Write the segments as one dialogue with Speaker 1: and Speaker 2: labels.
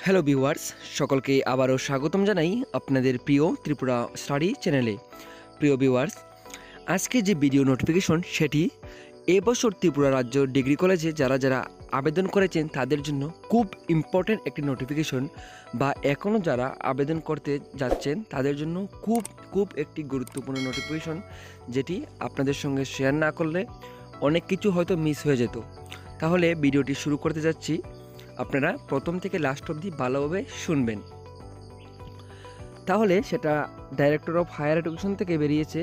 Speaker 1: Hello viewers, সকলকে আবারও স্বাগতম জানাই আপনাদের প্রিয় ত্রিপুরা স্টাডি চ্যানেলে। প্রিয় ভিউয়ার্স, আজকে যে ভিডিও নোটিফিকেশন সেটি এবছর ত্রিপুরা রাজ্য ডিগ্রি কলেজে যারা যারা আবেদন করেছেন তাদের জন্য খুব ইম্পর্ট্যান্ট একটি নোটিফিকেশন, বা এখনও যারা আবেদন করতে যাচ্ছেন তাদের জন্য খুব একটি গুরুত্বপূর্ণ নোটিফিকেশন, যেটি আপনাদের সঙ্গে শেয়ার না করলে অনেক কিছু হয়তো মিস হয়ে যেত। তাহলে ভিডিওটি শুরু করতে যাচ্ছি, আপনারা প্রথম থেকে লাস্ট অবধি ভালোভাবে শুনবেন। তাহলে সেটা ডাইরেক্টর অফ হায়ার এডুকেশন থেকে বেরিয়েছে।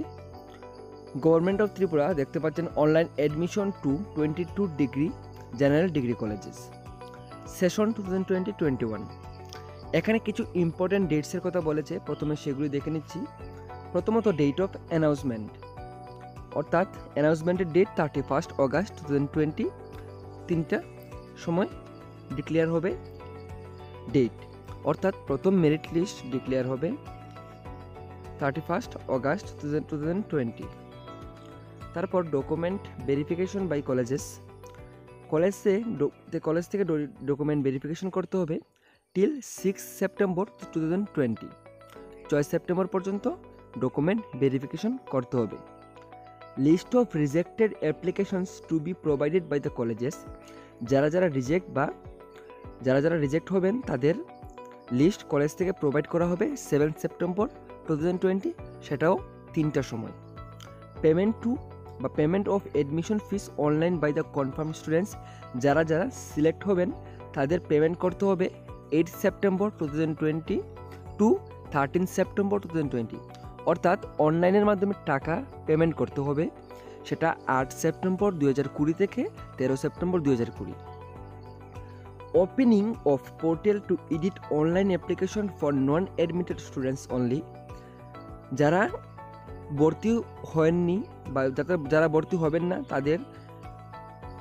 Speaker 1: গভর্নমেন্ট অফ ত্রিপুরা, দেখতে পাচ্ছেন online admission to 22 degree general degree colleges session 2020-21। এখানে কিছু ইম্পর্টেন্ট ডেটসের কথা বলেছে, প্রথমে সেগুলি দেখে নিচ্ছি। প্রথমত ডেট অফ অ্যানাউন্সমেন্ট, অর্থাৎ অ্যানাউন্সমেন্টের ডেট 31 অগাস্ট 2020, 3টা সময় ডিক্লেয়ার হবে ডেট, অর্থাৎ প্রথম মেরিট লিস্ট ডিক্লেয়ার হবে 31 অগাস্ট 2020। তারপর document verification by colleges, college থেকে ডকুমেন্ট ভেরিফিকেশন করতে হবে টিল 6 সেপ্টেম্বর 2020, 6 সেপ্টেম্বর পর্যন্ত ডকুমেন্ট ভেরিফিকেশন করতে হবে। List of rejected applications to be provided by the colleges, যারা যারা রিজেক্ট হবেন তাদের লিস্ট কলেজ থেকে প্রোভাইড করা হবে 7 সেপ্টেম্বর 2020, সেটাও 3টার সময়। Payment of admission fees online by the confirm students, যারা সিলেক্ট হবেন তাদের পেমেন্ট করতে হবে 8 সেপ্টেম্বর 2020 টু 13 সেপ্টেম্বর 2020, অর্থাৎ অনলাইনের মাধ্যমে টাকা পেমেন্ট করতে হবে, সেটা 8 সেপ্টেম্বর 2020 থেকে 13 September 2020। Opening of portal two edit online application for non admitted students only, যারা ভর্তি হয়নি বা যারা ভর্তি হবেন না তাদের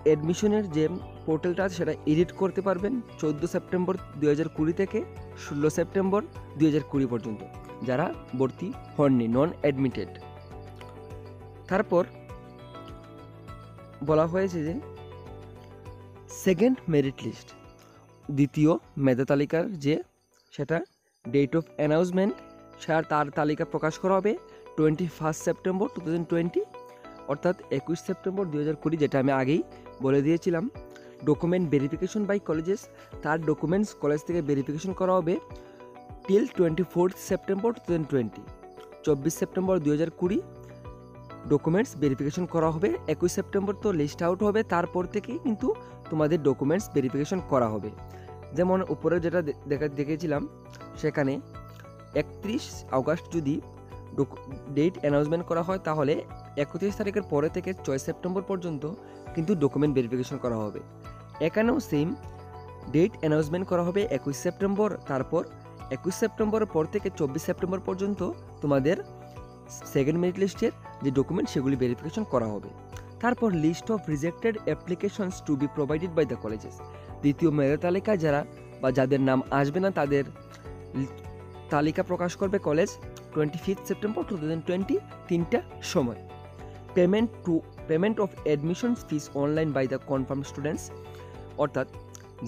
Speaker 1: অ্যাডমিশনের যে পোর্টালটা আছে সেটা এডিট করতে পারবেন 14 সেপ্টেম্বর 2020 থেকে 16 সেপ্টেম্বর 2020 পর্যন্ত, যারা ভর্তি হননি, নন অ্যাডমিটেড। তারপর বলা হয়েছে যে সেকেন্ড মেরিট লিস্ট, দ্বিতীয় মেধা তালিকার যে সেটা ডেট অফ অ্যানাউন্সমেন্ট, তার তালিকা প্রকাশ করা হবে 21 সেপ্টেম্বর 2020, অর্থাৎ 21 সেপ্টেম্বর 2020, যেটা আমি আগেই বলে দিয়েছিলাম। ডকুমেন্ট ভেরিফিকেশন বাই কলেজেস, তার ডকুমেন্টস কলেজ থেকে ভেরিফিকেশন করা হবে till 24 September 2020, 24 September 2020 documents verification করা হবে। 21 সেপ্টেম্বর তো লিস্ট আউট হবে, তারপর থেকেই কিন্তু তোমাদের ডকুমেন্টস ভেরিফিকেশন করা হবে। যেমন উপরে যেটা দেখেছিলাম, সেখানে 31 আগস্ট যদি ডেট অ্যানাউন্সমেন্ট করা হয়, তাহলে 31 তারিখের পরে থেকে 6 সেপ্টেম্বর পর্যন্ত কিন্তু ডকুমেন্ট ভেরিফিকেশন করা হবে। এখানেও সেম ডেট অ্যানাউন্সমেন্ট করা হবে 21 সেপ্টেম্বর, তারপর 21 সেপ্টেম্বরের পর থেকে 24 সেপ্টেম্বর পর্যন্ত তোমাদের সেকেন্ড মেরিট লিস্টের যে ডকুমেন্ট সেগুলি ভেরিফিকেশন করা হবে। তারপর list of rejected applications to be provided by the colleges, দ্বিতীয় মেধা তালিকায় যাদের নাম আসবে না তাদের তালিকা প্রকাশ করবে কলেজ 25 সেপ্টেম্বর 2020, 3টা সময়। Payment of admission fees online by the confirm students, অর্থাৎ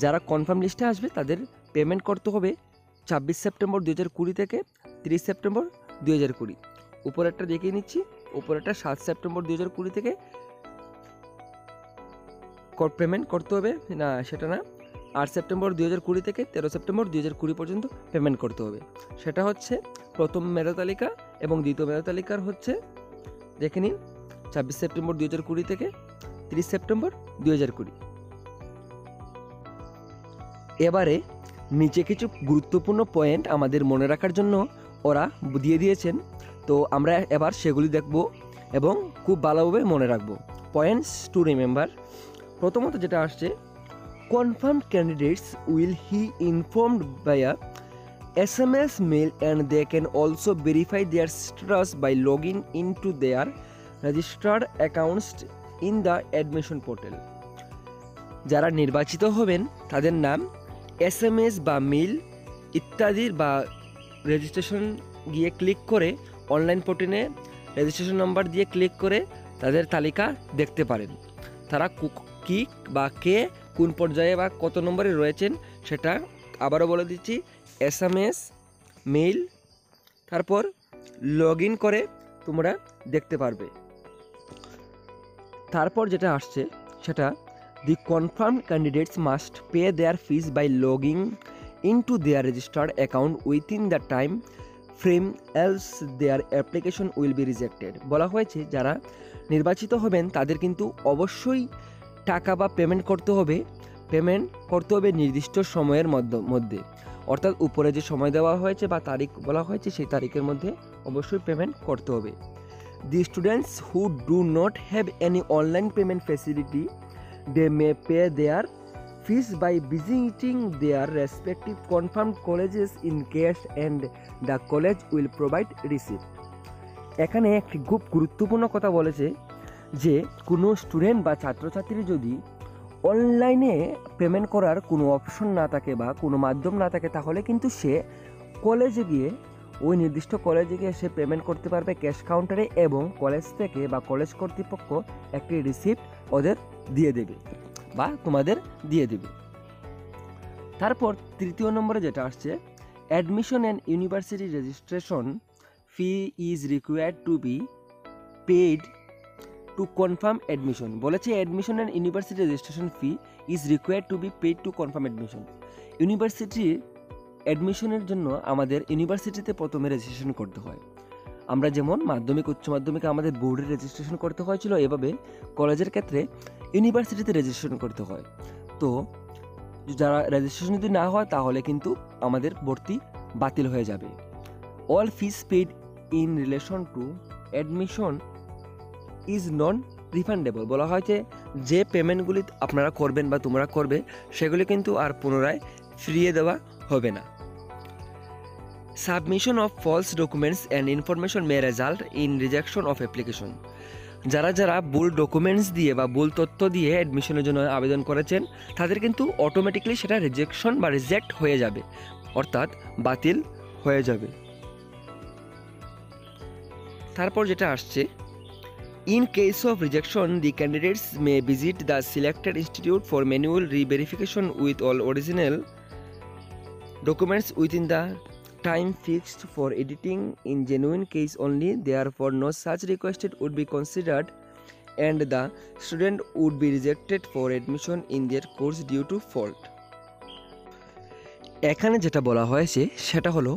Speaker 1: যারা কনফার্ম লিস্টে আসবে তাদের পেমেন্ট করতে হবে 26 সেপ্টেম্বর 2020 থেকে 30 সেপ্টেম্বর 2020। উপরেরটা দেখিয়ে নিচ্ছি, উপরেরটা 7 সেপ্টেম্বর 2020 থেকে পেমেন্ট করতে হবে, না সেটা না, 8 সেপ্টেম্বর 2020 থেকে 13 সেপ্টেম্বর 2020 পর্যন্ত পেমেন্ট করতে হবে। সেটা হচ্ছে প্রথম মেধা তালিকা, এবং দ্বিতীয় মেধা তালিকার হচ্ছে দেখে নিন 26 সেপ্টেম্বর 2020 থেকে 30 সেপ্টেম্বর 2020। এবারে নিচে কিছু গুরুত্বপূর্ণ পয়েন্ট আমাদের মনে রাখার জন্য ওরা দিয়ে দিয়েছেন, তো আমরা এবার সেগুলি দেখব এবং খুব ভালোভাবে মনে রাখবো। পয়েন্টস টু রিমেম্বার, প্রথমত যেটা আসছে, confirmed candidates will be informed via SMS, mail, and they can also verify their status by logging into their registered accounts in the admission portal. যারা নির্বাচিত হবেন তাদের নাম SMS বা মেল ইত্যাদির বা রেজিস্ট্রেশন গিয়ে ক্লিক করে অনলাইন পোর্টালে রেজিস্ট্রেশন নাম্বার দিয়ে ক্লিক করে তাদের তালিকা দেখতে পারেন। তারা কি বা কে কোন পর্যায়ে বা কত নম্বরে রয়েছেন সেটা আবারও বলে দিচ্ছি, SMS, মেইল, তারপর লগ ইন করে তোমরা দেখতে পারবে। তারপর যেটা আসছে সেটা, the confirm candidates must pay their fees by logging into their registered account within the time frame, else their application will be rejected. বলা হয়েছে যারা নির্বাচিত হবেন তাদের কিন্তু অবশ্যই টাকা বা পেমেন্ট করতে হবে নির্দিষ্ট সময়ের মধ্যে, অর্থাৎ উপরে যে সময় দেওয়া হয়েছে বা তারিখ বলা হয়েছে সেই তারিখের মধ্যে অবশ্যই পেমেন্ট করতে হবে। The students who do not have any online payment facility they may pay their fees by visiting their respective confirmed colleges in cash and the college will provide receipt। এখানে একটি খুব গুরুত্বপূর্ণ কথা বলেছে যে কোনো স্টুডেন্ট বা ছাত্রছাত্রী যদি অনলাইনে পেমেন্ট করার কোনো অপশন না থাকে বা কোনো মাধ্যম না থাকে, তাহলে কিন্তু সে কলেজে গিয়ে ওই নির্দিষ্ট কলেজে গিয়ে সে পেমেন্ট করতে পারবে ক্যাশ কাউন্টারে, এবং কলেজ থেকে বা কলেজ কর্তৃপক্ষ একটি রিসিপ্ট ওদের দিয়ে দেবে বা তোমাদের দিয়ে দেবে। তারপর তৃতীয় নম্বরে যেটা আসছে, admission and university registration fee is required to be paid to confirm admission. বলেছে admission and university registration fee is required to be paid to confirm admission. University অ্যাডমিশনের জন্য আমাদের ইউনিভার্সিটিতে প্রথমে রেজিস্ট্রেশন করতে হয়। আমরা যেমন মাধ্যমিক উচ্চ মাধ্যমিকে আমাদের বোর্ডে রেজিস্ট্রেশন করতে হয়েছিল, এভাবে কলেজের ক্ষেত্রে ইউনিভার্সিটিতে রেজিস্ট্রেশন করতে হয়। তো যারা রেজিস্ট্রেশন যদি না হয় তাহলে কিন্তু আমাদের ভর্তি বাতিল হয়ে যাবে। All fees paid in relation to admission is non refundable. বলা হয়েছে যে পেমেন্টগুলি আপনারা করবেন বা তোমরা করবে সেগুলি কিন্তু আর পুনরায় ফিরিয়ে দেওয়া হবে না। Submission of false documents and information may result in rejection of application. যারা ভুল ডকুমেন্টস দিয়ে বা ভুল তথ্য দিয়ে অ্যাডমিশনের জন্য আবেদন করেছেন তাদের কিন্তু অটোমেটিক্যালি সেটা রিজেকশন বা রিজেক্ট হয়ে যাবে, অর্থাৎ বাতিল হয়ে যাবে। তারপর যেটা আসছে, in case of rejection the candidates may visit the selected institute for manual reverification with all original documents within the time fixed for editing. In genuine case only, therefore no such requested would be considered and the student would be rejected for admission in their course due to fault। এখানে যেটা বলা হয়েছে সেটা হলো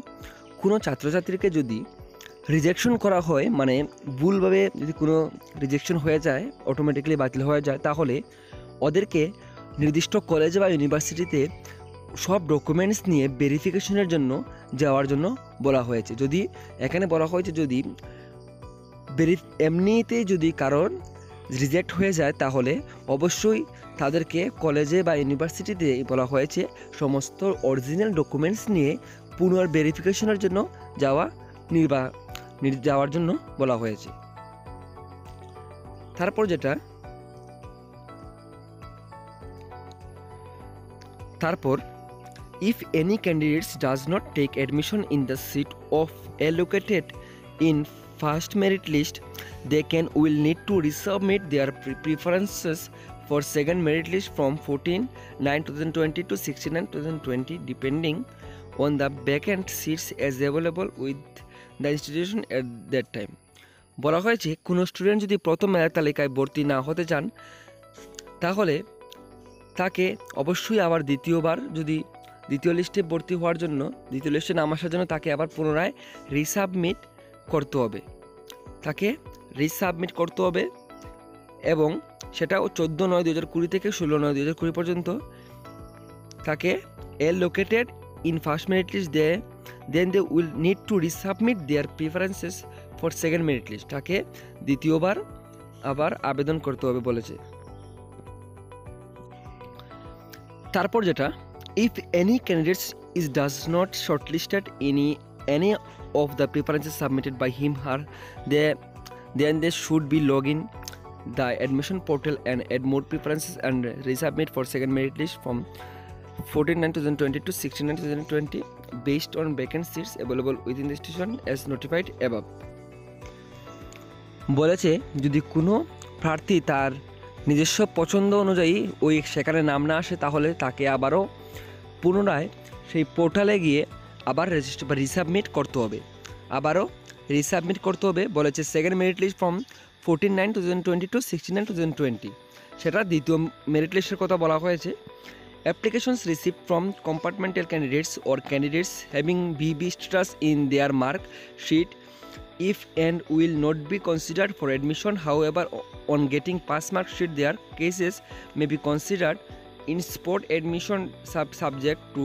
Speaker 1: কোনো ছাত্রছাত্রীকে যদি rejection করা হয়, মানে ভুলভাবে যদি কোনো রিজেকশন হয়ে যায়, অটোমেটিক্যালি বাতিল হয়ে যায়, তাহলে ওদেরকে নির্দিষ্ট কলেজ বা ইউনিভার্সিটিতে সব ডকুমেন্টস নিয়ে ভেরিফিকেশনের জন্য যাওয়ার জন্য বলা হয়েছে। যদি এখানে বলা হয়েছে যদি এমনিতে যদি কারণ রিজেক্ট হয়ে যায় তাহলে অবশ্যই তাদেরকে কলেজে বা ইউনিভার্সিটিতে বলা হয়েছে সমস্ত অরিজিনাল ডকুমেন্টস নিয়ে পুনর ভেরিফিকেশনের জন্য যাওয়ার জন্য বলা হয়েছে। তারপর if any candidate does not take admission in the seat of allocated in first merit list, they will need to resubmit their preferences for second merit list from 14/9/2020 to 16/9/2020 depending on the vacant seats as available with the institution at that time। বলা হয়েছে কোনো student যদি প্রথম মেধার তালিকায় ভর্তি না হতে চান তাহলে তাকে অবশ্যই আবার দ্বিতীয় লিস্টে ভর্তি হওয়ার জন্য, দ্বিতীয় লিস্টে নাম আসার জন্য তাকে আবার পুনরায় রিসাবমিট করতে হবে এবং সেটাও 14/9/2020 থেকে 16/9/2020 পর্যন্ত তাকে allocated in first merit list then they will need to resubmit their preferences for second merit list। তাকে দ্বিতীয়বার আবার আবেদন করতে হবে বলেছে। তারপর যেটা, if any candidate does not shortlisted any of the preferences submitted by him or then they should be log in the admission portal and add more preferences and resubmit for second merit list from 14/9/2020 to 16/9/2020 based on vacant seats available within the institution as notified above। বলেছে যদি কোনো প্রার্থী তার নিজস্ব পছন্দ অনুযায়ী সেখানে নাম না আসে তাহলে তাকে আবারও পুনরায় সেই পোর্টালে গিয়ে আবার রেজিস্টার বা রিসাবমিট করতে হবে। আবারও রিসাবমিট করতে হবে বলেছে second merit list from 14/9/2020 to 16/9/2020। সেটা দ্বিতীয় মেরিট লিস্টের কথা বলা হয়েছে। Applications received from compartmental candidates or candidates having BB status in their mark sheet if and will not be considered for admission. However, on getting pass mark sheet, their cases may be considered in sport admission subject to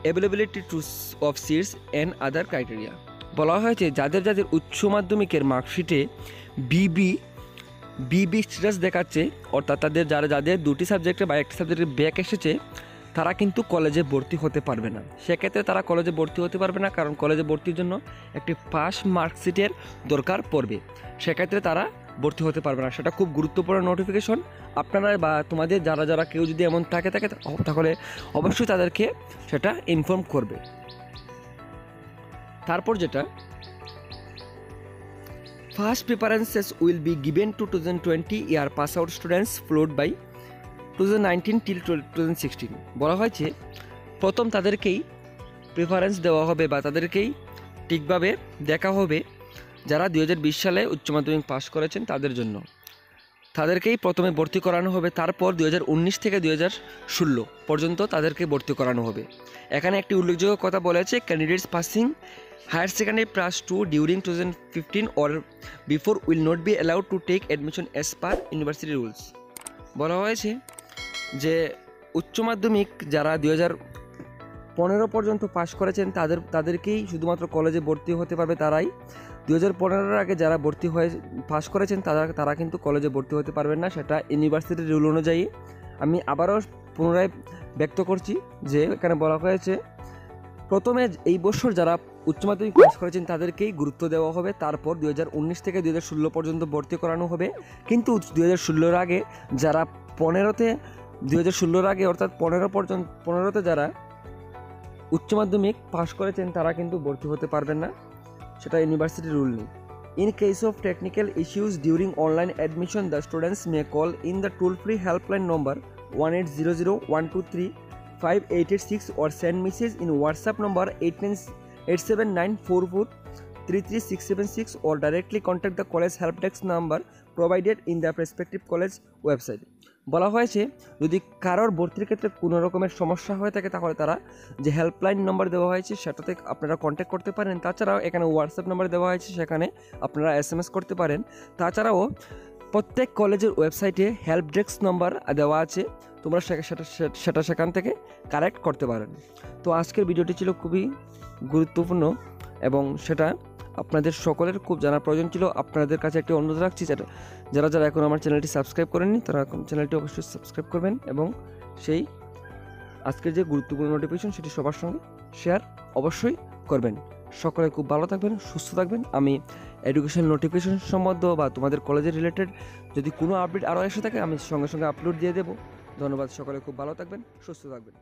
Speaker 1: availability of seats and other criteria. বলা হয়েছে যাদের যাদের উচ্চ মাধ্যমিকের মার্কশিটে বিবি status দেখাচ্ছে, অর্থাৎ তাদের যাদের দুটি সাবজেক্টে বা একটি সাবজেক্টে ব্যাক এসেছে, তারা কিন্তু কলেজে ভর্তি হতে পারবে না। সেক্ষেত্রে তারা কলেজে ভর্তি হতে পারবে না, কারণ কলেজে ভর্তির জন্য একটি পাস মার্কশিটের দরকার পড়বে। সেক্ষেত্রে তারা ভর্তি হতে পারবে না। সেটা খুব গুরুত্বপূর্ণ নোটিফিকেশন। আপনারা বা তোমাদের যারা কেউ যদি এমন থাকে তাহলে অবশ্যই তাদেরকে সেটা ইনফর্ম করবে। তারপর যেটা, first preferences will be given to 2020 year pass out students followed by 2019 till 2016। বলা হয়েছে প্রথম তাদেরকেই প্রিফারেন্স দেওয়া হবে বা তাদেরকেই ঠিকভাবে দেখা হবে যারা 2020 সালে উচ্চ মাধ্যমিক পাস করেছেন তাদের জন্য। তাদেরকেই প্রথমে ভর্তি করানো হবে, তারপর 2019 থেকে 2016 পর্যন্ত তাদেরকে ভর্তি করানো হবে। এখানে একটি উল্লেখযোগ্য কথা বলেছে, candidates passing higher secondary class 2 during 2015 or before will not be allowed to take admission as per university rules। বলা হয়েছে যে উচ্চ মাধ্যমিক যারা 2015 পর্যন্ত পাস করেছেন তাদেরকেই শুধুমাত্র কলেজে ভর্তি হতে পারবে। তারাই 2015-এর আগে যারা ভর্তি হয়ে পাস করেছেন তারা কিন্তু কলেজে ভর্তি হতে পারবেন না। সেটা ইউনিভার্সিটির রুল অনুযায়ী। আমি আবারও পুনরায় ব্যক্ত করছি যে এখানে বলা হয়েছে প্রথমে এই বছর যারা উচ্চ মাধ্যমিক পাস করেছেন তাদেরকেই গুরুত্ব দেওয়া হবে, তারপর 2019 থেকে 2016 পর্যন্ত ভর্তি করানো হবে। কিন্তু 2016-এর আগে যারা 2016-এর আগে অর্থাৎ 15-তে যারা উচ্চ মাধ্যমিক পাস করেছেন তারা কিন্তু ভর্তি হতে পারবেন না। সেটা ইউনিভার্সিটির রুল নেই। In case of technical issues during online admission the students may call in the toll free helpline number 1800-123-5886 or send message in WhatsApp number 87944333676 or directly contact the college help desk number provided in the respective college website। বলা হয়েছে যদি কারোর ভর্তির ক্ষেত্রে কোনো রকমের সমস্যা হয়ে থাকে তাহলে তারা যে হেল্পলাইন নাম্বার দেওয়া হয়েছে সেটাতে আপনারা কন্ট্যাক্ট করতে পারেন। তাছাড়াও এখানে হোয়াটসঅ্যাপ নাম্বার দেওয়া হয়েছে, সেখানে আপনারা SMS করতে পারেন। তাছাড়াও প্রত্যেক কলেজের ওয়েবসাইটে হেল্প ডেস্ক নাম্বার দেওয়া আছে, তোমরা সেটা সেখান থেকে কালেক্ট করতে পারেন। তো আজকের ভিডিওটি ছিল খুবই গুরুত্বপূর্ণ এবং সেটা আপনাদের সকলের খুব জানার প্রয়োজন ছিল। আপনাদের কাছে একটি অনুরোধ রাখছি, যারা এখন আমার চ্যানেলটি সাবস্ক্রাইব করেননি তারা চ্যানেলটি অবশ্যই সাবস্ক্রাইব করবেন এবং সেই আজকের যে গুরুত্বপূর্ণ নোটিফিকেশন সেটি সবার সঙ্গে শেয়ার অবশ্যই করবেন। সকলে খুব ভালো থাকবেন, সুস্থ থাকবেন। আমি এডুকেশন নোটিফিকেশন সম্বন্ধ বা তোমাদের কলেজের রিলেটেড যদি কোনো আপডেট আরও এসে থাকে আমি সঙ্গে সঙ্গে আপলোড দিয়ে দেবো। ধন্যবাদ, সকলে খুব ভালো থাকবেন, সুস্থ থাকবেন।